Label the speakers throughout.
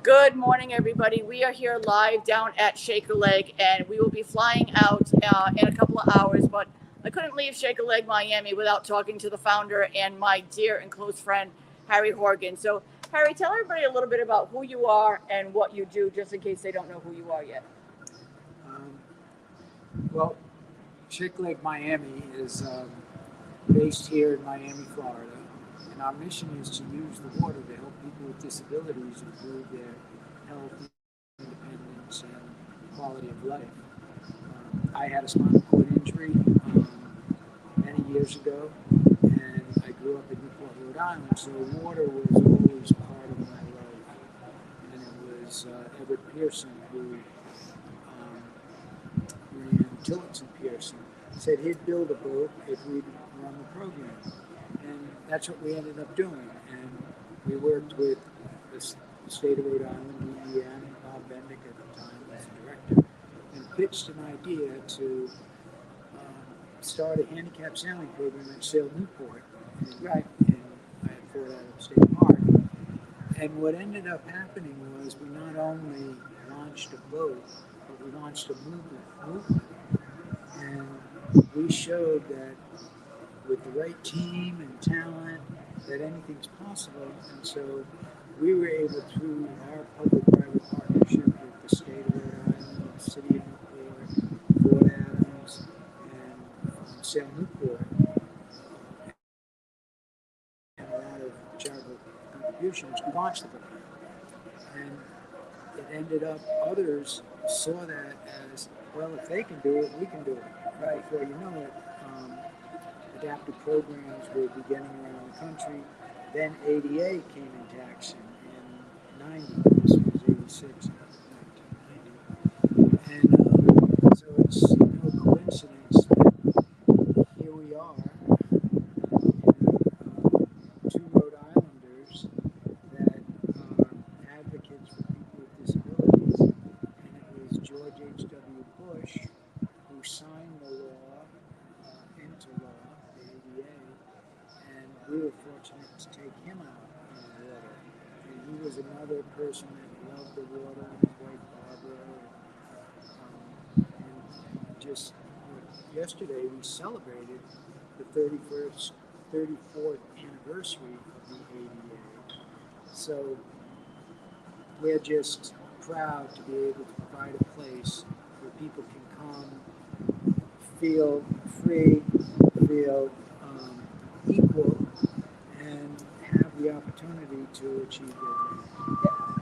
Speaker 1: Good morning, everybody. We are here live down at Shaker Leg, and we will be flying out in a couple of hours. But I couldn't leave Shaker Leg, Miami, without talking to the founder and my dear and close friend, Harry Horgan. So, Harry, tell everybody a little bit about who you are and what you do, just in case they don't know who you are yet.
Speaker 2: Um, well, Chick Lake Miami is based here in Miami, Florida, and our mission is to use the water to help people with disabilities improve their health, independence, and quality of life. I had a spinal cord injury many years ago, and I grew up in Newport, Rhode Island, so water was always part of my life. And it was Everett Pearson who ran Tillotson Pearson, said he'd build a boat if we'd run the program. And that's what we ended up doing. And we worked with the state of Rhode Island, DEM, Bob Bendick at the time as director, and pitched an idea to start a handicap sailing program at Sail Newport. Right. And I had Fort Adams State Park. And what ended up happening was we not only launched a boat, but we launched a movement. And we showed that with the right team and talent, that anything's possible. And so we were able, through our public-private partnership with the state of Rhode Island, the city of Newport, Fort Adams, and Sail Newport, and a lot of charitable contributions, we launched the program. And it ended up, others saw that as, well, if they can do it, we can do it. Right. Before you know it, adaptive programs were beginning around the country. Then ADA came into action in 90. This was 86, 1990. And so it's no coincidence that here we are, two Rhode Islanders that are advocates for people with disabilities. And it was George H.W. Bush who signed the law into law, the ADA, and we were fortunate to take him out on the water. And he was another person that loved the water, and his wife Barbara. And just yesterday we celebrated the 34th anniversary of the ADA. So we're just proud to be able to provide a place where people can come, feel free, feel equal, and have the opportunity to achieve their dreams.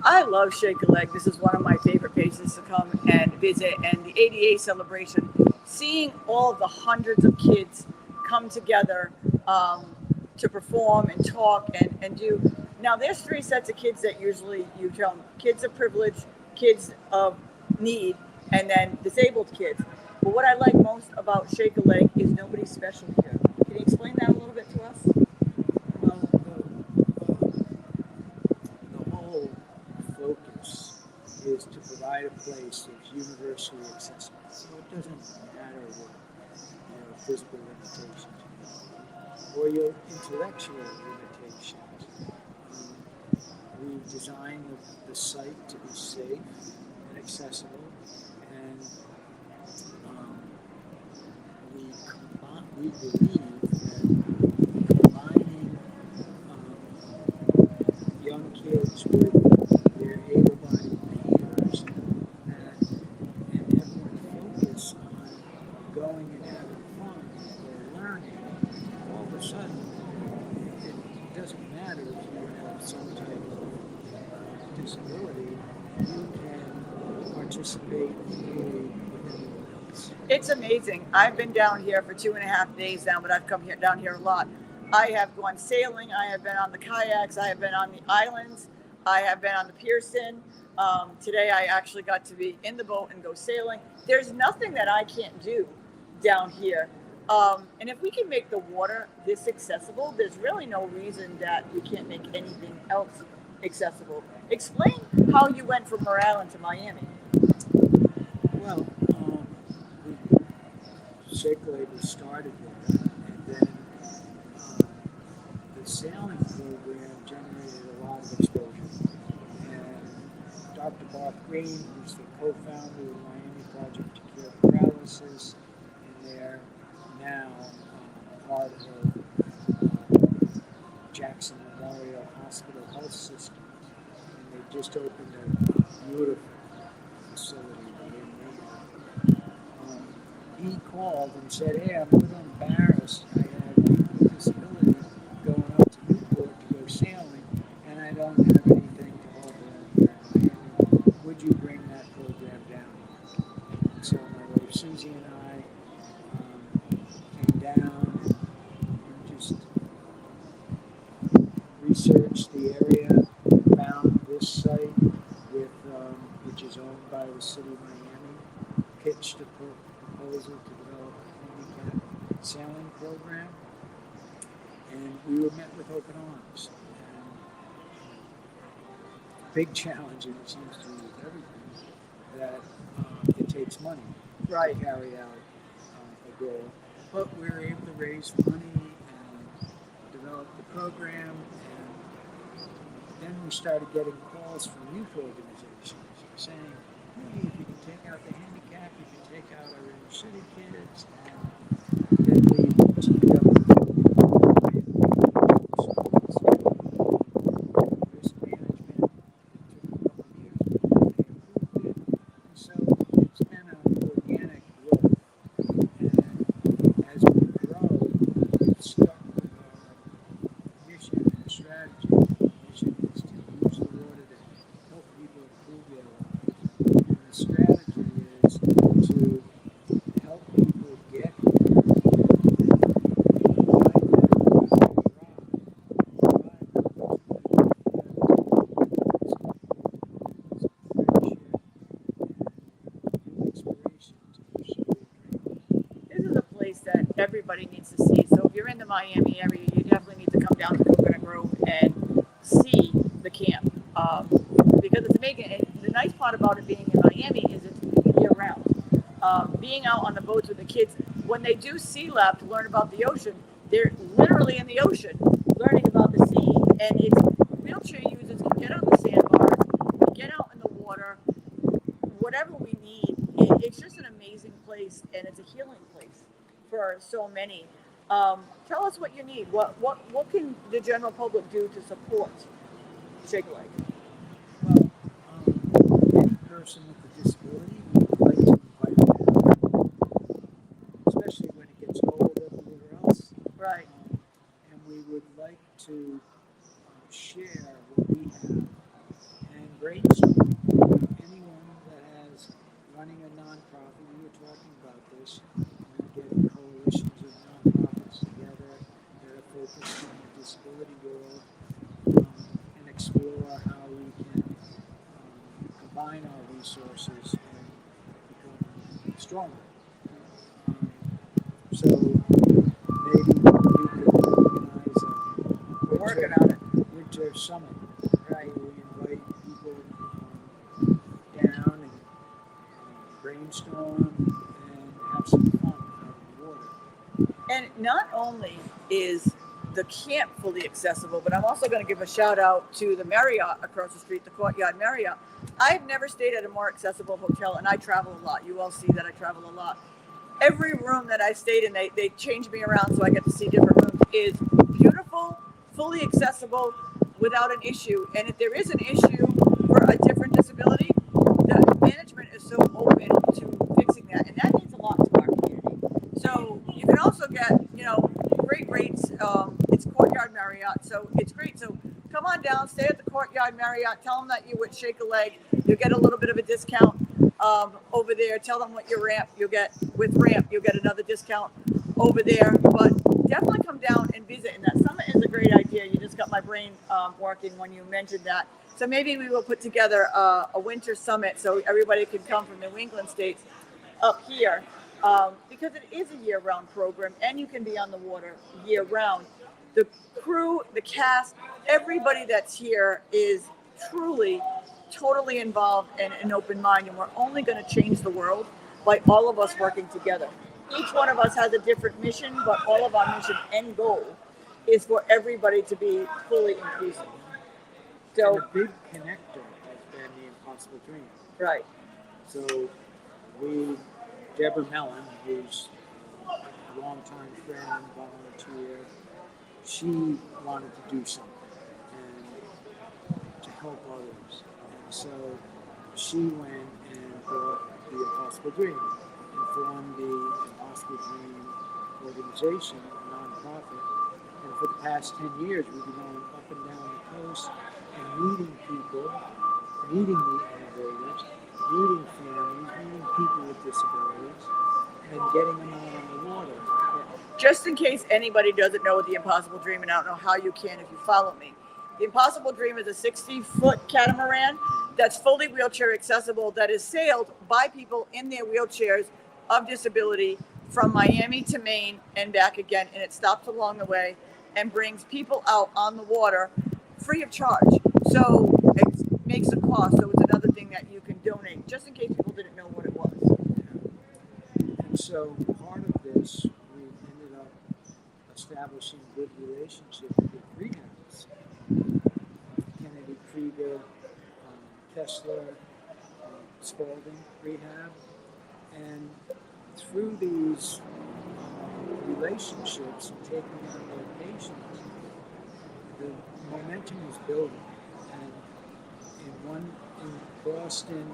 Speaker 1: I love Shaker Leg. This is one of my favorite places to come and visit. And the ADA celebration, seeing all of the hundreds of kids come together to perform and talk and do. Now, there's three sets of kids that usually you tell them: kids of privilege, kids of need, and then disabled kids. But what I like most about Shaker Leg is nobody's special here. Can you explain that a little bit to us?
Speaker 2: Well, the whole focus is to provide a place that's universally accessible. So it doesn't matter what your physical limitations or your intellectual limitations. We designed the site to be safe and accessible, and we believe that combining young kids with their able-bodied peers and everyone focus on going and having fun or learning, all of a sudden it doesn't matter if you have some type of disability, you can participate fully with anyone else.
Speaker 1: It's amazing. I've been down here for 2.5 days now, but I've come here down here a lot. I have gone sailing. I have been on the kayaks. I have been on the islands. I have been on the Pearson. Today I actually got to be in the boat and go sailing. There's nothing that I can't do down here. And if we can make the water this accessible, there's really no reason that we can't make anything else accessible. Explain how you went from Rhode Island to Miami.
Speaker 2: Well, Shaker Lake was started there, and then the sailing program generated a lot of exposure. And Dr. Barth Green, who's the co-founder of the Miami Project to Cure Paralysis, and they're now part of Jackson Memorial Hospital Health System. And they just opened a beautiful facility in Maine. He called and said, "Hey, I'm a little embarrassed. I have a disability going up to Newport to go sailing, and I don't have anything to offer here in Miami. Would you bring that program down?" So my wife Susie and I came down and just researched the area, found this site, which is owned by the city of Miami, pitched a proposal to develop a handicap sailing program, and we were met with open arms. And big challenge, and it seems to be with everything, that it takes money to carry out a goal. But we were able to raise money and develop the program, and then we started getting calls from youth organizations saying, "Hey, if you can take out the handicap, you can take out our inner city kids." And then we teamed up with risk management. It took a couple of years before they approved it. And so it's been an organic growth. And as we grow, we've stuck with our mission and strategy. The mission is to use the water to help people improve their lives. And the strategy is to help people get
Speaker 1: This is a place that everybody needs to see. So if you're in the Miami area, you definitely need to come down to Coconut Grove and see the camp, because it's amazing. And the nice part about it being in Miami is it's year round. Being out on the boats with the kids, when they do sea lab to learn about the ocean, they're literally in the ocean learning about the sea. And it's wheelchair users can get on the sandbars, get out in the water, whatever we need. It's just an amazing place, and it's a healing place for so many. Tell us what you need. What can the general public do to support Shake a Leg?
Speaker 2: Well, any person with a disability, we would like to invite them, especially when it gets cold everywhere else.
Speaker 1: Right.
Speaker 2: And we would like to share what we have and brainstorm. Anyone that has running a nonprofit, we were talking about this, getting coalitions of nonprofits together that are focused on the disability world, and explore how we can combine our resources and become stronger. So maybe we could organize
Speaker 1: We're working on it.
Speaker 2: winter summit,
Speaker 1: Right.
Speaker 2: where we invite people down and brainstorm and have some fun out in the water.
Speaker 1: And not only is the camp fully accessible, but I'm also going to give a shout out to the Marriott across the street, the Courtyard Marriott. I've never stayed at a more accessible hotel, and I travel a lot. You all see that I travel a lot. Every room that I stayed in, they change me around so I get to see different rooms, is beautiful, fully accessible, without an issue. And if there is an issue for a different disability, the management is so open to fixing that, and that means a lot to our community. So you can also get, great rates. It's Courtyard Marriott, so it's great. So come on down, stay at the Courtyard Marriott. Tell them that you would Shake a Leg. You'll get a little bit of a discount over there. Tell them what your ramp you'll get with ramp. You'll get another discount over there. But definitely come down and visit. And that summit is a great idea. You just got my brain working when you mentioned that. So maybe we will put together a winter summit so everybody can come from New England states up here, because it is a year-round program and you can be on the water year-round. The crew, the cast, everybody that's here is truly, totally involved and an open mind, and we're only going to change the world by all of us working together. Each one of us has a different mission, but all of our mission and goal is for everybody to be fully inclusive.
Speaker 2: And
Speaker 1: So
Speaker 2: a big connector has been the impossible dream.
Speaker 1: Right.
Speaker 2: So Deborah Mellon, who's a longtime friend, volunteer, she wanted to do something and to help others. And so she went and brought the Impossible Dream and formed the Impossible Dream organization, a nonprofit. And for the past 10 years, we've been going up and down the coast and meeting people, meeting the innovators, meeting families, meeting people with disabilities, and getting them out on the water.
Speaker 1: Just in case anybody doesn't know what the Impossible Dream, and I don't know how you can if you follow me. The Impossible Dream is a 60-foot catamaran that's fully wheelchair accessible, that is sailed by people in their wheelchairs of disability from Miami to Maine and back again, and it stops along the way and brings people out on the water free of charge. So it makes a cost, so it's another thing that you can donate, just in case people didn't know what it was.
Speaker 2: And so part of this, we ended up establishing good relationships with rehabs. Kennedy Krieger, Kessler, Spalding Rehab. And through these relationships and taking on their patients, the momentum is building. And in Boston,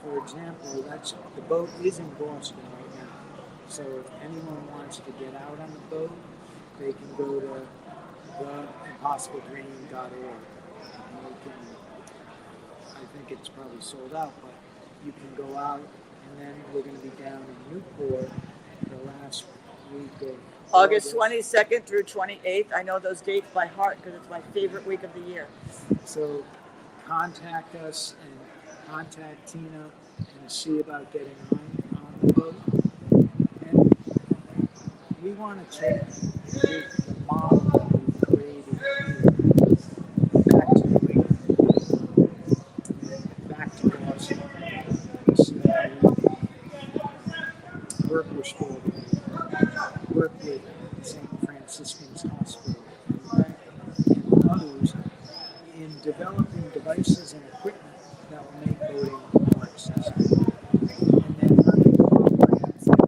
Speaker 2: for example, the boat is in Boston right now. So if anyone wants to get out on the boat, they can go to theimpossibledream.org. And they can, I think it's probably sold out, but you can go out, and then we're going to be down in Newport the last week of
Speaker 1: August 22nd through 28th. I know those dates by heart because it's my favorite week of the year.
Speaker 2: So contact us and contact Tina and see about getting on the boat. And we want to take the model that we've created back to Boston. See how we work with Spalding, work with St. Franciscan's Hospital and others in developing devices and equipment that will make boating more accessible. And then running programs that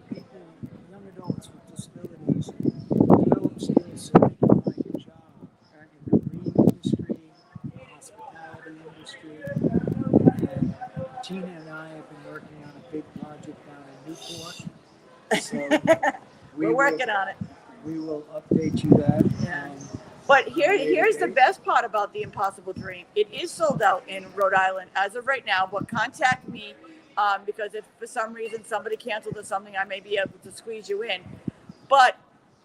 Speaker 2: people, young adults with disabilities, develop skills so they can find a job in the marine industry, the hospitality industry. And Tina and I have been working on a big project down in Newport. So
Speaker 1: we're working on it.
Speaker 2: We will update you that.
Speaker 1: Yeah. But here's the best part about the Impossible Dream. It is sold out in Rhode Island as of right now, but contact me because if for some reason somebody canceled or something, I may be able to squeeze you in. But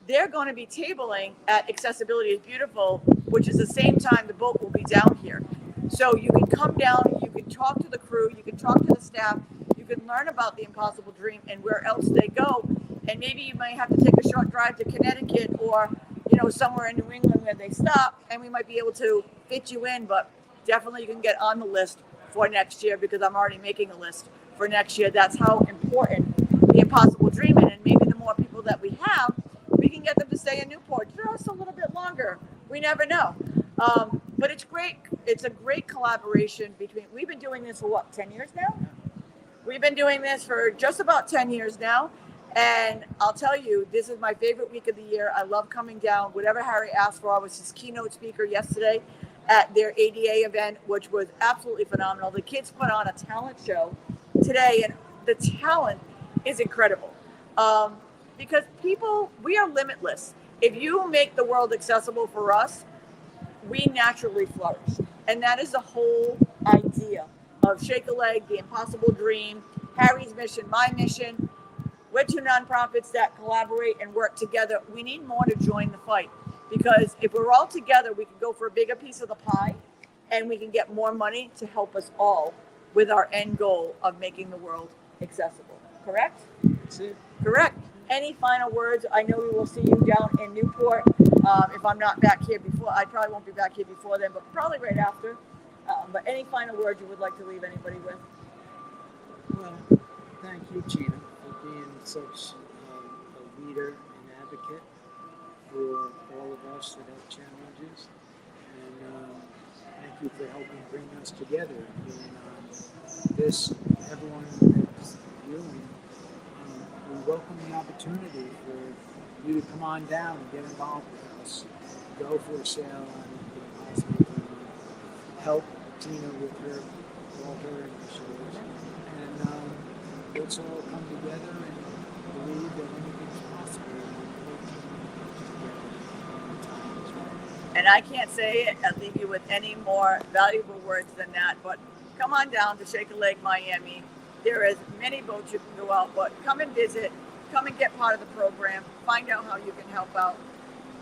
Speaker 1: they're going to be tabling at Accessibility is Beautiful, which is the same time the boat will be down here. So you can come down, you can talk to the crew, you can talk to the staff, you can learn about the Impossible Dream and where else they go. And maybe you might have to take a short drive to Connecticut or somewhere in New England where they stop, and we might be able to fit you in, but definitely you can get on the list for next year because I'm already making a list for next year. That's how important the Impossible Dream is, and maybe the more people that we have, we can get them to stay in Newport just a little bit longer. We never know. But it's great. It's a great collaboration we've been doing this for what, 10 years now? We've been doing this for just about 10 years now. And I'll tell you, this is my favorite week of the year. I love coming down. Whatever Harry asked for, I was his keynote speaker yesterday at their ADA event, which was absolutely phenomenal. The kids put on a talent show today, and the talent is incredible. Because we are limitless. If you make the world accessible for us, we naturally flourish. And that is the whole idea of Shake a Leg, the Impossible Dream, Harry's mission, my mission. We're two nonprofits that collaborate and work together. We need more to join the fight because if we're all together, we can go for a bigger piece of the pie and we can get more money to help us all with our end goal of making the world accessible. Correct?
Speaker 2: That's it.
Speaker 1: Correct. Any final words? I know we will see you down in Newport. If I'm not back here before, I probably won't be back here before then, but probably right after. But any final words you would like to leave anybody with?
Speaker 2: Well, thank you, Gina, for being such a leader and advocate for all of us that have challenges. thank you for helping bring us together and being on this, everyone that's viewing. We welcome the opportunity for you to come on down and get involved with us. Go for a sale on the possible help Tina with all her initiatives. And let's all come together and believe that anything's possible.
Speaker 1: And I can't say it and leave you with any more valuable words than that, but come on down to Shaker Lake, Miami. There is many boats you can go out, but come and visit, come and get part of the program, find out how you can help out.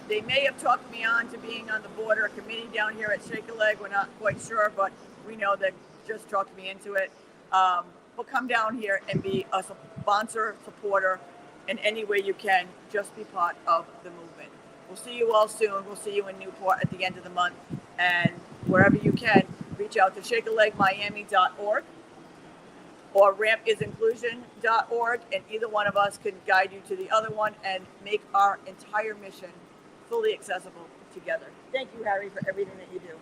Speaker 1: They may have talked me on to being on the board or committee down here at Shaker Lake. We're not quite sure, but we know they just talked me into it. But come down here and be a sponsor, supporter in any way you can. Just be part of the movement. We'll see you all soon. We'll see you in Newport at the end of the month. And wherever you can, reach out to shakerlakemiami.org or rampisinclusion.org, and either one of us can guide you to the other one and make our entire mission fully accessible together. Thank you, Harry, for everything that you do.